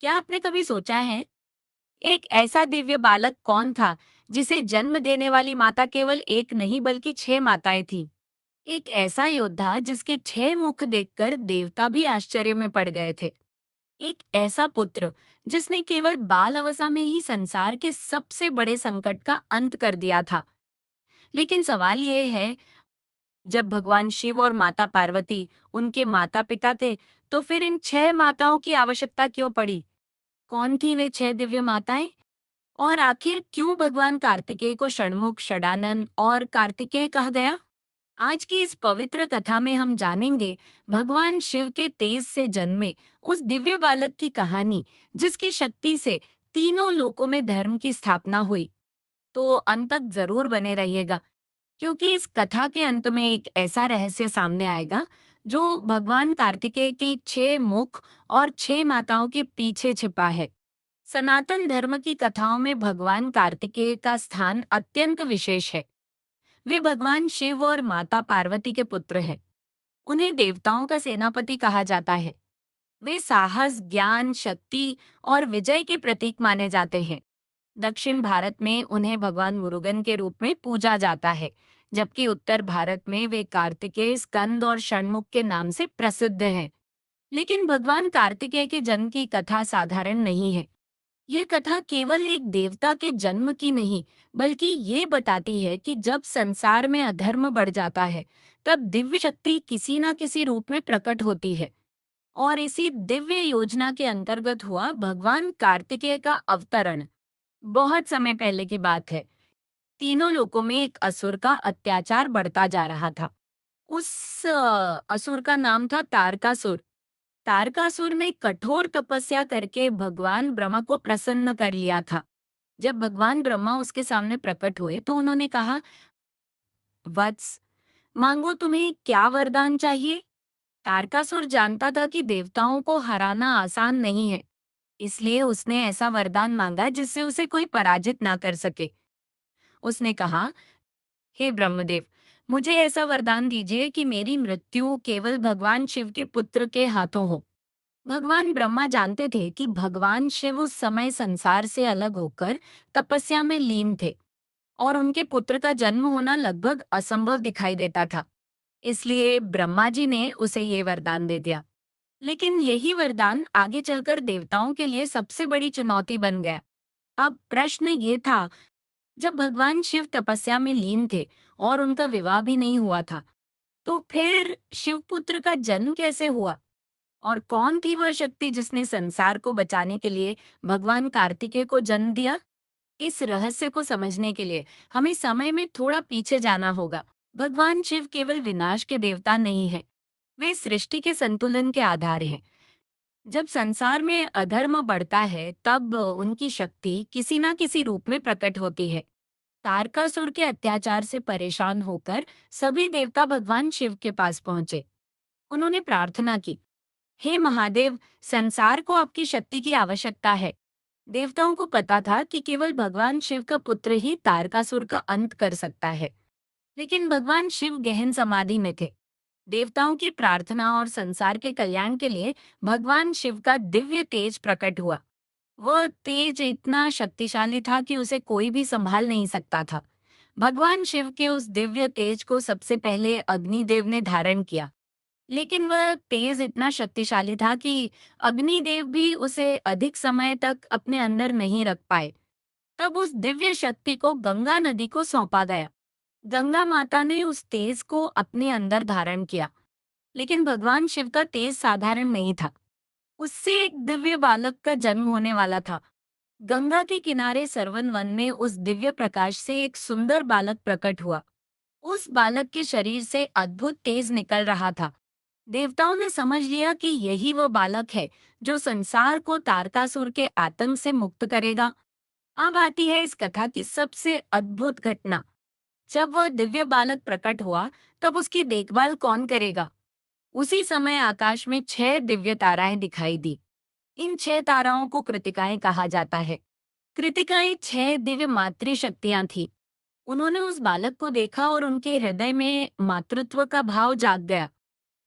क्या आपने कभी सोचा है, एक ऐसा दिव्य बालक कौन था जिसे जन्म देने वाली माता केवल एक नहीं बल्कि 6 माताएं थी? एक ऐसा योद्धा जिसके 6 मुख देखकर देवता भी आश्चर्य में पड़ गए थे। एक ऐसा पुत्र जिसने केवल बाल अवस्था में ही संसार के सबसे बड़े संकट का अंत कर दिया था। लेकिन सवाल ये है, जब भगवान शिव और माता पार्वती उनके माता पिता थे, तो फिर इन 6 माताओं की आवश्यकता क्यों पड़ी? कौन थी वे 6 दिव्य माताएं? और आखिर क्यों भगवान कार्तिकेय को षणमुख, षडानन और कार्तिकेय कहा गया? आज की इस पवित्र कथा में हम जानेंगे भगवान शिव के तेज से जन्मे उस दिव्य बालक की कहानी, जिसकी शक्ति से तीनों लोकों में धर्म की स्थापना हुई। तो अंत तक जरूर बने रहिएगा, क्योंकि इस कथा के अंत में एक ऐसा रहस्य सामने आएगा जो भगवान कार्तिकेय के 6 मुख और 6 माताओं के पीछे छिपा है। सनातन धर्म की कथाओं में भगवान कार्तिकेय का स्थान अत्यंत विशेष है। वे भगवान शिव और माता पार्वती के पुत्र हैं। उन्हें देवताओं का सेनापति कहा जाता है। वे साहस, ज्ञान, शक्ति और विजय के प्रतीक माने जाते हैं। दक्षिण भारत में उन्हें भगवान मुरुगन के रूप में पूजा जाता है, जबकि उत्तर भारत में वे कार्तिकेय, स्कंद और षणमुख के नाम से प्रसिद्ध हैं। लेकिन भगवान कार्तिकेय के जन्म की कथा साधारण नहीं है। ये कथा केवल एक देवता के जन्म की नहीं, बल्कि ये बताती है कि जब संसार में अधर्म बढ़ जाता है, तब दिव्य शक्ति किसी न किसी रूप में प्रकट होती है। और इसी दिव्य योजना के अंतर्गत हुआ भगवान कार्तिकेय का अवतरण। बहुत समय पहले की बात है। तीनों लोकों में एक असुर का अत्याचार बढ़ता जा रहा था। उस असुर का नाम था तारकासुर। तारकासुर ने कठोर तपस्या करके भगवान ब्रह्मा को प्रसन्न कर लिया था। जब भगवान ब्रह्मा उसके सामने प्रकट हुए तो उन्होंने कहा, वत्स, मांगो, तुम्हें क्या वरदान चाहिए? तारकासुर जानता था कि देवताओं को हराना आसान नहीं है, इसलिए उसने ऐसा वरदान मांगा जिससे उसे कोई पराजित ना कर सके। उसने कहा, हे ब्रह्मदेव, मुझे ऐसा वरदान दीजिए कि मेरी मृत्यु केवल भगवान शिव के पुत्र के हाथों हो। भगवान ब्रह्मा जानते थे कि भगवान शिव उस समय संसार से अलग होकर तपस्या में लीन थे और उनके पुत्र का जन्म होना लगभग असंभव दिखाई देता था। इसलिए ब्रह्मा जी ने उसे ये वरदान दे दिया। लेकिन यही वरदान आगे चलकर देवताओं के लिए सबसे बड़ी चुनौती बन गया। अब प्रश्न ये था, जब भगवान शिव तपस्या में लीन थे और उनका विवाह भी नहीं हुआ था, तो फिर शिवपुत्र का जन्म कैसे हुआ? और कौन थी वह शक्ति जिसने संसार को बचाने के लिए भगवान कार्तिकेय को जन्म दिया? इस रहस्य को समझने के लिए हमें समय में थोड़ा पीछे जाना होगा। भगवान शिव केवल विनाश के देवता नहीं है, वे सृष्टि के संतुलन के आधार हैं। जब संसार में अधर्म बढ़ता है, तब उनकी शक्ति किसी न किसी रूप में प्रकट होती है। तारकासुर के अत्याचार से परेशान होकर सभी देवता भगवान शिव के पास पहुंचे। उन्होंने प्रार्थना की, हे महादेव, संसार को आपकी शक्ति की आवश्यकता है। देवताओं को पता था कि केवल भगवान शिव का पुत्र ही तारकासुर का अंत कर सकता है। लेकिन भगवान शिव गहन समाधि में थे। देवताओं की प्रार्थना और संसार के कल्याण के लिए भगवान शिव का दिव्य तेज प्रकट हुआ। वह तेज इतना शक्तिशाली था कि उसे कोई भी संभाल नहीं सकता था। भगवान शिव के उस दिव्य तेज को सबसे पहले अग्निदेव ने धारण किया। लेकिन वह तेज इतना शक्तिशाली था कि अग्निदेव भी उसे अधिक समय तक अपने अंदर नहीं रख पाए। तब उस दिव्य शक्ति को गंगा नदी को सौंपा गया। गंगा माता ने उस तेज को अपने अंदर धारण किया। लेकिन भगवान शिव का तेज साधारण नहीं था। उससे एक दिव्य बालक का जन्म होने वाला था। गंगा के किनारे सरवन वन में उस दिव्य प्रकाश से एक सुंदर बालक प्रकट हुआ। उस बालक के शरीर से अद्भुत तेज निकल रहा था। देवताओं ने समझ लिया कि यही वो बालक है जो संसार को तारकासुर के आतंक से मुक्त करेगा। अब आती है इस कथा की सबसे अद्भुत घटना। जब वह दिव्य बालक प्रकट हुआ, तब उसकी देखभाल कौन करेगा? उसी समय आकाश में 6 दिव्य ताराएं दिखाई दी। इन 6 ताराओं को कृतिकाएं कहा जाता है। कृतिकाएं 6 दिव्य मातृ शक्तियां थी। उन्होंने उस बालक को देखा और उनके हृदय में मातृत्व का भाव जाग गया।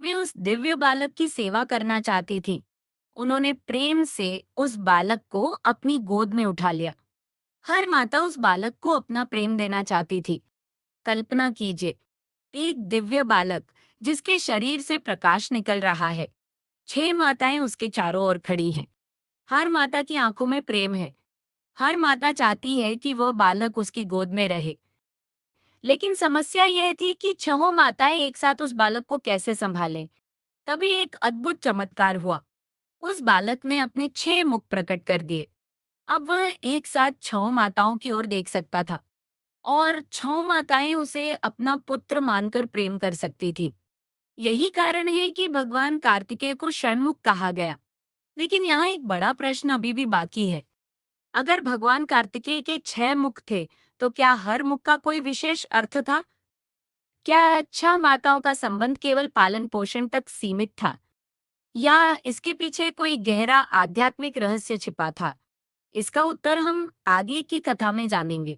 वे उस दिव्य बालक की सेवा करना चाहती थी। उन्होंने प्रेम से उस बालक को अपनी गोद में उठा लिया। हर माता उस बालक को अपना प्रेम देना चाहती थी। कल्पना कीजिए, एक दिव्य बालक जिसके शरीर से प्रकाश निकल रहा है। 6 माताएं उसके चारों ओर खड़ी हैं। हर माता की आंखों में प्रेम है। हर माता चाहती है कि वह बालक उसकी गोद में रहे। लेकिन समस्या यह थी कि 6 माताएं एक साथ उस बालक को कैसे संभालें। तभी एक अद्भुत चमत्कार हुआ। उस बालक ने अपने 6 मुख प्रकट कर दिए। अब वह एक साथ 6 माताओं की ओर देख सकता था और 6 माताएं उसे अपना पुत्र मानकर प्रेम कर सकती थी। यही कारण है कि भगवान कार्तिकेय को षणमुख कहा गया। लेकिन यहाँ एक बड़ा प्रश्न अभी भी बाकी है। अगर भगवान कार्तिकेय के 6 मुख थे, तो क्या हर मुख का कोई विशेष अर्थ था? क्या अच्छा माताओं का संबंध केवल पालन पोषण तक सीमित था, या इसके पीछे कोई गहरा आध्यात्मिक रहस्य छिपा था? इसका उत्तर हम आगे की कथा में जानेंगे,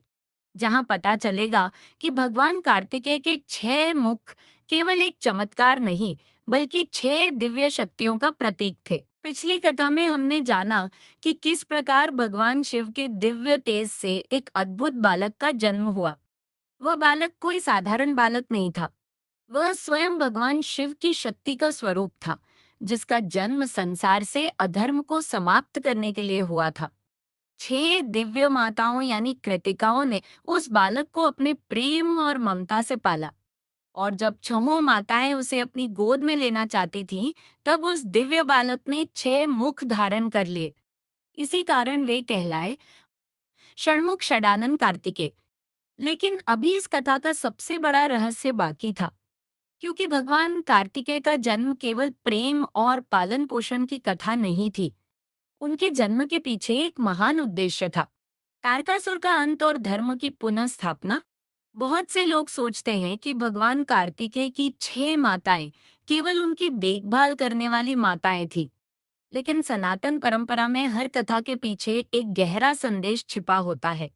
जहां पता चलेगा कि भगवान कार्तिकेय के 6 मुख केवल एक चमत्कार नहीं, बल्कि 6 दिव्य शक्तियों का प्रतीक थे। पिछली कथा में हमने जाना कि किस प्रकार भगवान शिव के दिव्य तेज से एक अद्भुत बालक का जन्म हुआ। वह बालक कोई साधारण बालक नहीं था। वह स्वयं भगवान शिव की शक्ति का स्वरूप था, जिसका जन्म संसार से अधर्म को समाप्त करने के लिए हुआ था। 6 दिव्य माताओं यानी कृतिकाओं ने उस बालक को अपने प्रेम और ममता से पाला, और जब 6 माताएं उसे अपनी गोद में लेना चाहती थीं, तब उस दिव्य बालक ने 6 मुख धारण कर लिए। इसी कारण वे कहलाए षणमुख षडानन कार्तिकेय। लेकिन अभी इस कथा का सबसे बड़ा रहस्य बाकी था, क्योंकि भगवान कार्तिकेय का जन्म केवल प्रेम और पालन पोषण की कथा नहीं थी। उनके जन्म के पीछे एक महान उद्देश्य था, तारकासुर का अंत और धर्म की पुनः स्थापना। बहुत से लोग सोचते हैं कि भगवान कार्तिकेय की 6 माताएं केवल उनकी देखभाल करने वाली माताएं थी। लेकिन सनातन परंपरा में हर कथा के पीछे एक गहरा संदेश छिपा होता है।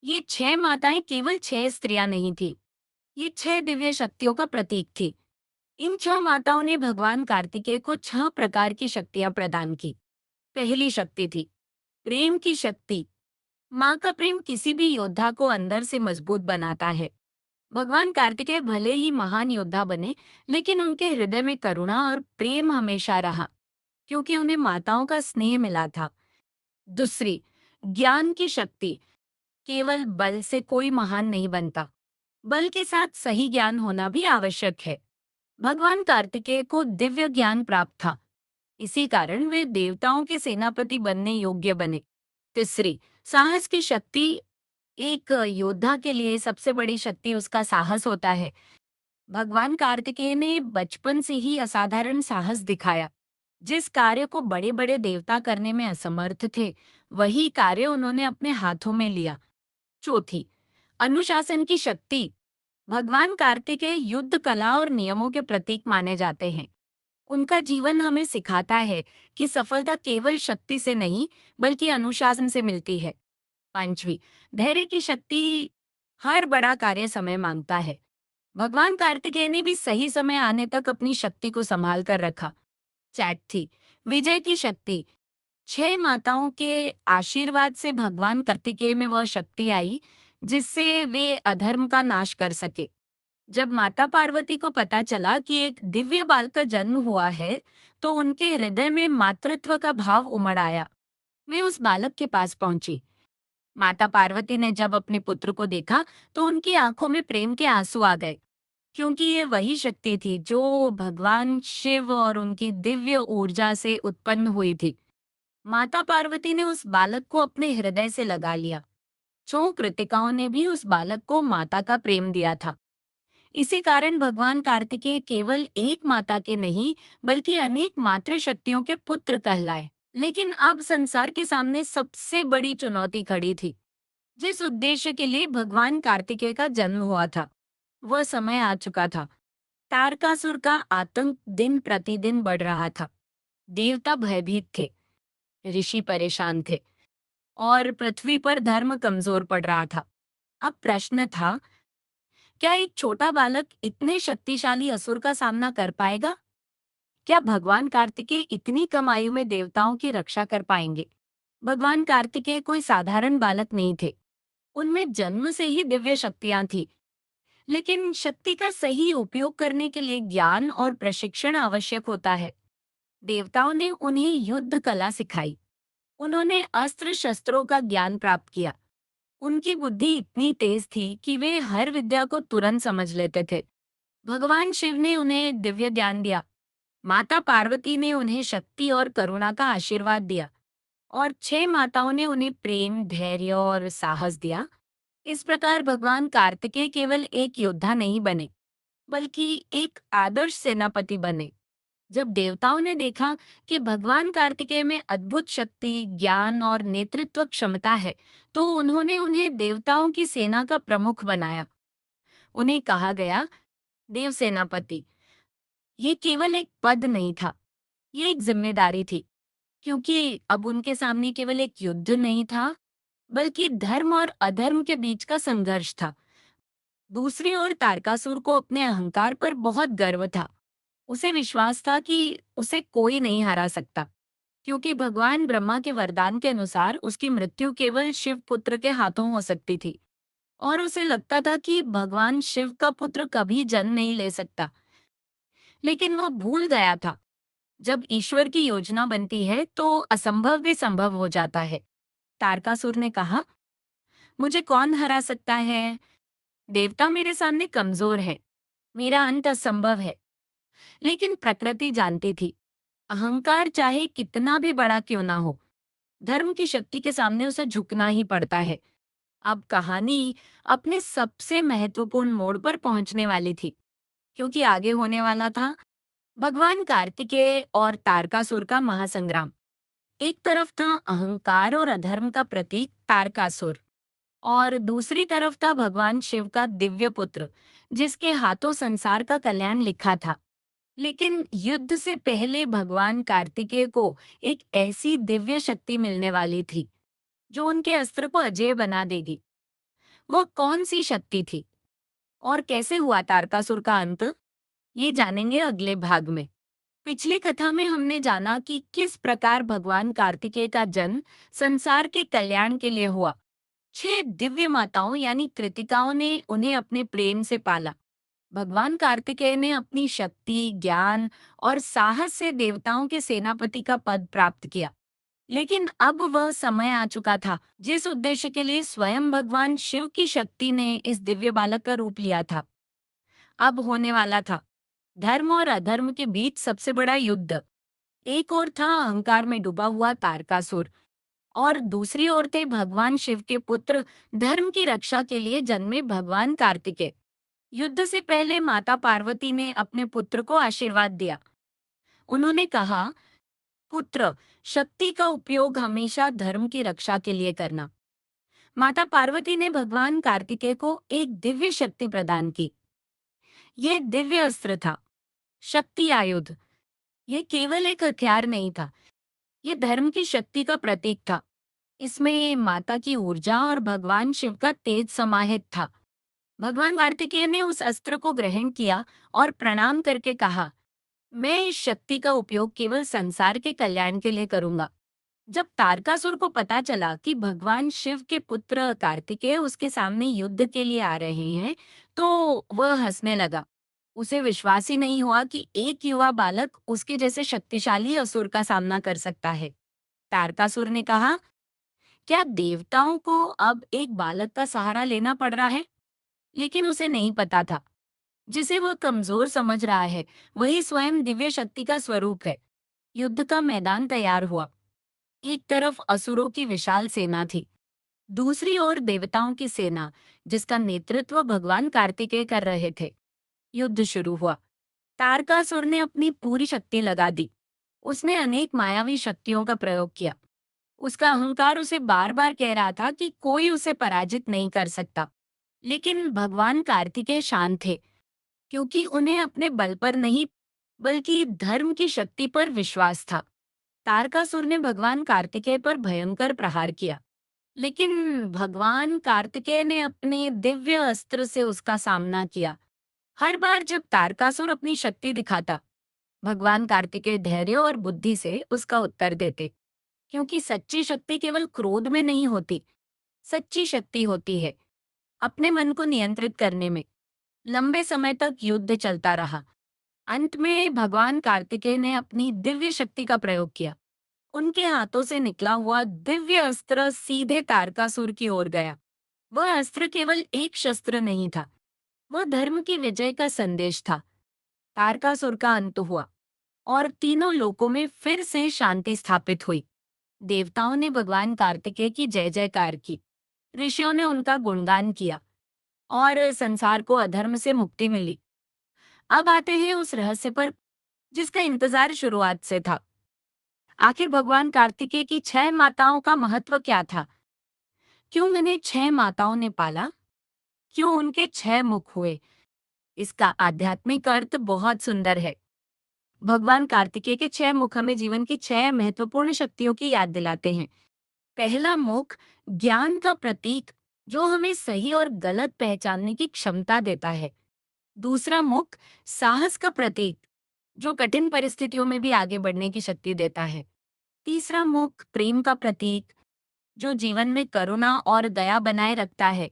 ये 6 माताएं केवल 6 स्त्रियां नहीं थी, ये 6 दिव्य शक्तियों का प्रतीक थी। इन 6 माताओं ने भगवान कार्तिकेय को 6 प्रकार की शक्तियां प्रदान की। पहली शक्ति थी प्रेम की शक्ति। माँ का प्रेम किसी भी योद्धा को अंदर से मजबूत बनाता है। भगवान कार्तिकेय भले ही महान योद्धा बने, लेकिन उनके हृदय में करुणा और प्रेम हमेशा रहा, क्योंकि उन्हें माताओं का स्नेह मिला था। दूसरी, ज्ञान की शक्ति। केवल बल से कोई महान नहीं बनता, बल के साथ सही ज्ञान होना भी आवश्यक है। भगवान कार्तिकेय को दिव्य ज्ञान प्राप्त था, इसी कारण वे देवताओं के सेनापति बनने योग्य बने। तीसरी, साहस की शक्ति। एक योद्धा के लिए सबसे बड़ी शक्ति उसका साहस होता है। भगवान कार्तिकेय ने बचपन से ही असाधारण साहस दिखाया। जिस कार्य को बड़े बड़े देवता करने में असमर्थ थे, वही कार्य उन्होंने अपने हाथों में लिया। चौथी, अनुशासन की शक्ति। भगवान कार्तिकेय युद्ध कला और नियमों के प्रतीक माने जाते हैं। उनका जीवन हमें सिखाता है कि सफलता केवल शक्ति से नहीं, बल्कि अनुशासन से मिलती है। पांचवी, धैर्य की शक्ति। हर बड़ा कार्य समय मांगता है। भगवान कार्तिकेय ने भी सही समय आने तक अपनी शक्ति को संभाल कर रखा। छठी, विजय की शक्ति। 6 माताओं के आशीर्वाद से भगवान कार्तिकेय में वह शक्ति आई, जिससे वे अधर्म का नाश कर सके। जब माता पार्वती को पता चला कि एक दिव्य बाल का जन्म हुआ है, तो उनके हृदय में मातृत्व का भाव उमड़ आया। वे उस बालक के पास पहुंची। माता पार्वती ने जब अपने पुत्र को देखा, तो उनकी आंखों में प्रेम के आंसू आ गए, क्योंकि ये वही शक्ति थी जो भगवान शिव और उनकी दिव्य ऊर्जा से उत्पन्न हुई थी। माता पार्वती ने उस बालक को अपने हृदय से लगा लिया। 6 कृतिकाओं ने भी उस बालक को माता का प्रेम दिया था। इसी कारण भगवान कार्तिकेय केवल एक माता के नहीं, बल्कि अनेक मातृ शक्तियों के पुत्र कहलाए। लेकिन अब संसार के सामने सबसे बड़ी चुनौती खड़ी थी। जिस उद्देश्य के लिए भगवान कार्तिकेय का जन्म हुआ था, वह समय आ चुका था। तारकासुर का आतंक दिन प्रतिदिन बढ़ रहा था। देवता भयभीत थे, ऋषि परेशान थे, और पृथ्वी पर धर्म कमजोर पड़ रहा था। अब प्रश्न था, क्या एक छोटा बालक इतने शक्तिशाली असुर का सामना कर पाएगा? क्या भगवान कार्तिकेय इतनी कम आयु में देवताओं की रक्षा कर पाएंगे? भगवान कार्तिकेय कोई साधारण बालक नहीं थे। उनमें जन्म से ही दिव्य शक्तियां थी। लेकिन शक्ति का सही उपयोग करने के लिए ज्ञान और प्रशिक्षण आवश्यक होता है। देवताओं ने उन्हें युद्ध कला सिखाई। उन्होंने अस्त्र शस्त्रों का ज्ञान प्राप्त किया। उनकी बुद्धि इतनी तेज थी कि वे हर विद्या को तुरंत समझ लेते थे। भगवान शिव ने उन्हें दिव्य ज्ञान दिया। माता पार्वती ने उन्हें शक्ति और करुणा का आशीर्वाद दिया। और 6 माताओं ने उन्हें प्रेम, धैर्य और साहस दिया। इस प्रकार भगवान कार्तिकेय केवल एक योद्धा नहीं बने, बल्कि एक आदर्श सेनापति बने। जब देवताओं ने देखा कि भगवान कार्तिकेय में अद्भुत शक्ति, ज्ञान और नेतृत्व क्षमता है, तो उन्होंने उन्हें देवताओं की सेना का प्रमुख बनाया। उन्हें कहा गया देव सेनापति। ये केवल एक पद नहीं था, ये एक जिम्मेदारी थी, क्योंकि अब उनके सामने केवल एक युद्ध नहीं था, बल्कि धर्म और अधर्म के बीच का संघर्ष था। दूसरी ओर तारकासुर को अपने अहंकार पर बहुत गर्व था। उसे विश्वास था कि उसे कोई नहीं हरा सकता, क्योंकि भगवान ब्रह्मा के वरदान के अनुसार उसकी मृत्यु केवल शिव पुत्र के हाथों हो सकती थी। और उसे लगता था कि भगवान शिव का पुत्र कभी जन्म नहीं ले सकता। लेकिन वह भूल गया था, जब ईश्वर की योजना बनती है तो असंभव भी संभव हो जाता है। तारकासुर ने कहा, मुझे कौन हरा सकता है? देवता मेरे सामने कमजोर है, मेरा अंत असंभव है। लेकिन प्रकृति जानती थी, अहंकार चाहे कितना भी बड़ा क्यों ना हो, धर्म की शक्ति के सामने उसे झुकना ही पड़ता है। अब कहानी अपने सबसे महत्वपूर्ण मोड़ पर पहुंचने वाली थी, क्योंकि आगे होने वाला था भगवान कार्तिकेय और तारकासुर का महासंग्राम। एक तरफ था अहंकार और अधर्म का प्रतीक तारकासुर, और दूसरी तरफ था भगवान शिव का दिव्य पुत्र, जिसके हाथों संसार का कल्याण लिखा था। लेकिन युद्ध से पहले भगवान कार्तिकेय को एक ऐसी दिव्य शक्ति मिलने वाली थी, जो उनके अस्त्र को अजेय बना देगी। वो कौन सी शक्ति थी और कैसे हुआ तारकासुर का अंत, ये जानेंगे अगले भाग में। पिछली कथा में हमने जाना कि किस प्रकार भगवान कार्तिकेय का जन्म संसार के कल्याण के लिए हुआ। 6 दिव्य माताओं यानी कृतिकाओं ने उन्हें अपने प्रेम से पाला। भगवान कार्तिकेय ने अपनी शक्ति, ज्ञान और साहस से देवताओं के सेनापति का पद प्राप्त किया। लेकिन अब वह समय आ चुका था जिस उद्देश्य के लिए स्वयं भगवान शिव की शक्ति ने इस दिव्य बालक का रूप लिया था। अब होने वाला था धर्म और अधर्म के बीच सबसे बड़ा युद्ध। एक ओर था अहंकार में डूबा हुआ तारकासुर, और दूसरी ओर थे भगवान शिव के पुत्र, धर्म की रक्षा के लिए जन्मे भगवान कार्तिकेय। युद्ध से पहले माता पार्वती ने अपने पुत्र को आशीर्वाद दिया। उन्होंने कहा, पुत्र, शक्ति का उपयोग हमेशा धर्म की रक्षा के लिए करना। माता पार्वती ने भगवान कार्तिकेय को एक दिव्य शक्ति प्रदान की। यह दिव्य अस्त्र था, शक्ति आयुध। यह केवल एक हथियार नहीं था, यह धर्म की शक्ति का प्रतीक था। इसमें माता की ऊर्जा और भगवान शिव का तेज समाहित था। भगवान कार्तिकेय ने उस अस्त्र को ग्रहण किया और प्रणाम करके कहा, मैं इस शक्ति का उपयोग केवल संसार के कल्याण के लिए करूंगा। जब तारकासुर को पता चला कि भगवान शिव के पुत्र कार्तिकेय उसके सामने युद्ध के लिए आ रहे हैं, तो वह हंसने लगा। उसे विश्वास ही नहीं हुआ कि एक युवा बालक उसके जैसे शक्तिशाली असुर का सामना कर सकता है। तारकासुर ने कहा, क्या देवताओं को अब एक बालक का सहारा लेना पड़ रहा है? लेकिन उसे नहीं पता था, जिसे वह कमजोर समझ रहा है, वही स्वयं दिव्य शक्ति का स्वरूप है। युद्ध का मैदान तैयार हुआ। एक तरफ असुरों की विशाल सेना थी, दूसरी ओर देवताओं की सेना, जिसका नेतृत्व भगवान कार्तिकेय कर रहे थे। युद्ध शुरू हुआ। तारकासुर ने अपनी पूरी शक्ति लगा दी। उसने अनेक मायावी शक्तियों का प्रयोग किया। उसका अहंकार उसे बार बार कह रहा था कि कोई उसे पराजित नहीं कर सकता। लेकिन भगवान कार्तिकेय शांत थे, क्योंकि उन्हें अपने बल पर नहीं, बल्कि धर्म की शक्ति पर विश्वास था। तारकासुर ने भगवान कार्तिकेय पर भयंकर प्रहार किया, लेकिन भगवान कार्तिकेय ने अपने दिव्य अस्त्र से उसका सामना किया। हर बार जब तारकासुर अपनी शक्ति दिखाता, भगवान कार्तिकेय धैर्य और बुद्धि से उसका उत्तर देते, क्योंकि सच्ची शक्ति केवल क्रोध में नहीं होती। सच्ची शक्ति होती है अपने मन को नियंत्रित करने में। लंबे समय तक युद्ध चलता रहा। अंत में भगवान कार्तिकेय ने अपनी दिव्य शक्ति का प्रयोग किया। उनके हाथों से निकला हुआ दिव्य अस्त्र सीधे तारकासुर की ओर गया। वह अस्त्र केवल एक शस्त्र नहीं था, वह धर्म की विजय का संदेश था। तारकासुर का अंत हुआ और तीनों लोकों में फिर से शांति स्थापित हुई। देवताओं ने भगवान कार्तिकेय की जय जयकार की, ऋषियों ने उनका गुणगान किया और संसार को अधर्म से मुक्ति मिली। अब आते हैं उस रहस्य पर जिसका इंतजार शुरुआत से था। आखिर भगवान कार्तिकेय की 6 माताओं का महत्व क्या था? क्यों उन्हें 6 माताओं ने पाला? क्यों उनके 6 मुख हुए? इसका आध्यात्मिक अर्थ बहुत सुंदर है। भगवान कार्तिकेय के 6 मुख हमें जीवन की 6 महत्वपूर्ण शक्तियों की याद दिलाते हैं। पहला मुख ज्ञान का प्रतीक, जो हमें सही और गलत पहचानने की क्षमता देता है। दूसरा मुख साहस का प्रतीक, जो कठिन परिस्थितियों में भी आगे बढ़ने की शक्ति देता है। तीसरा मुख प्रेम का प्रतीक, जो जीवन में करुणा और दया बनाए रखता है।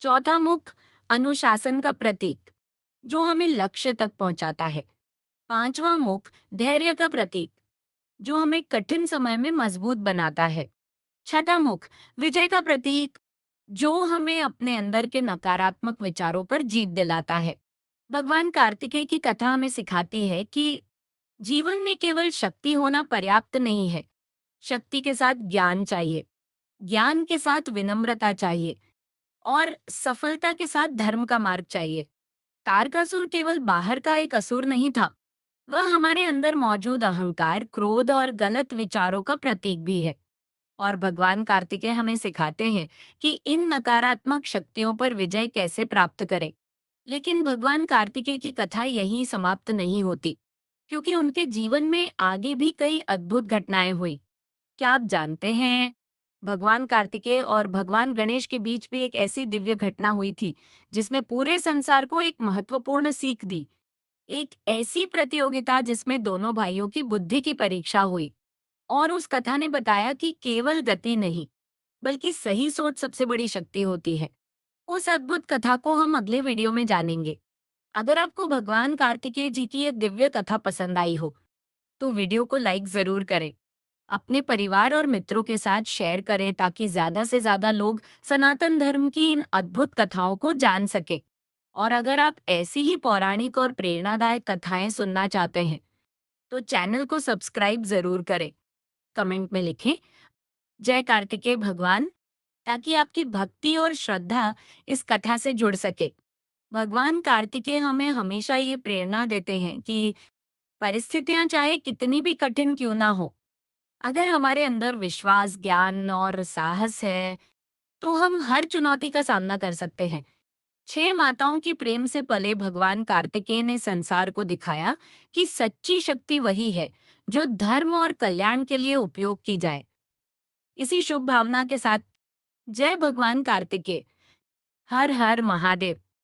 चौथा मुख अनुशासन का प्रतीक, जो हमें लक्ष्य तक पहुंचाता है। पांचवा मुख धैर्य का प्रतीक, जो हमें कठिन समय में मजबूत बनाता है। छठा मुख विजय का प्रतीक, जो हमें अपने अंदर के नकारात्मक विचारों पर जीत दिलाता है। भगवान कार्तिकेय की कथा हमें सिखाती है कि जीवन में केवल शक्ति होना पर्याप्त नहीं है। शक्ति के साथ ज्ञान चाहिए, ज्ञान के साथ विनम्रता चाहिए और सफलता के साथ धर्म का मार्ग चाहिए। तारकासुर केवल बाहर का एक असुर नहीं था, वह हमारे अंदर मौजूद अहंकार, क्रोध और गलत विचारों का प्रतीक भी है। और भगवान कार्तिकेय हमें सिखाते हैं कि इन नकारात्मक शक्तियों पर विजय कैसे प्राप्त करें। लेकिन भगवान कार्तिकेय की कथा यहीं समाप्त नहीं होती, क्योंकि उनके जीवन में आगे भी कई अद्भुत घटनाएं हुई। क्या आप जानते हैं, भगवान कार्तिकेय और भगवान गणेश के बीच भी एक ऐसी दिव्य घटना हुई थी जिसमें पूरे संसार को एक महत्वपूर्ण सीख दी। एक ऐसी प्रतियोगिता जिसमें दोनों भाइयों की बुद्धि की परीक्षा हुई और उस कथा ने बताया कि केवल गति नहीं, बल्कि सही सोच सबसे बड़ी शक्ति होती है। उस अद्भुत कथा को हम अगले वीडियो में जानेंगे। अगर आपको भगवान कार्तिकेय जी की ये दिव्य कथा पसंद आई हो, तो वीडियो को लाइक जरूर करें। अपने परिवार और मित्रों के साथ शेयर करें ताकि ज्यादा से ज्यादा लोग सनातन धर्म की इन अद्भुत कथाओं को जान सके। और अगर आप ऐसी ही पौराणिक और प्रेरणादायक कथाएं सुनना चाहते हैं, तो चैनल को सब्सक्राइब जरूर करें। कमेंट में लिखें जय कार्तिकेय भगवान, ताकि आपकी भक्ति और श्रद्धा इस कथा से जुड़ सके। भगवान कार्तिकेय हमें हमेशा ये प्रेरणा देते हैं कि परिस्थितियां चाहे कितनी भी कठिन क्यों ना हो, अगर हमारे अंदर विश्वास, ज्ञान और साहस है, तो हम हर चुनौती का सामना कर सकते हैं। 6 माताओं की प्रेम से पले भगवान कार्तिकेय ने संसार को दिखाया कि सच्ची शक्ति वही है जो धर्म और कल्याण के लिए उपयोग की जाए। इसी शुभ भावना के साथ जय भगवान कार्तिकेय। हर हर महादेव।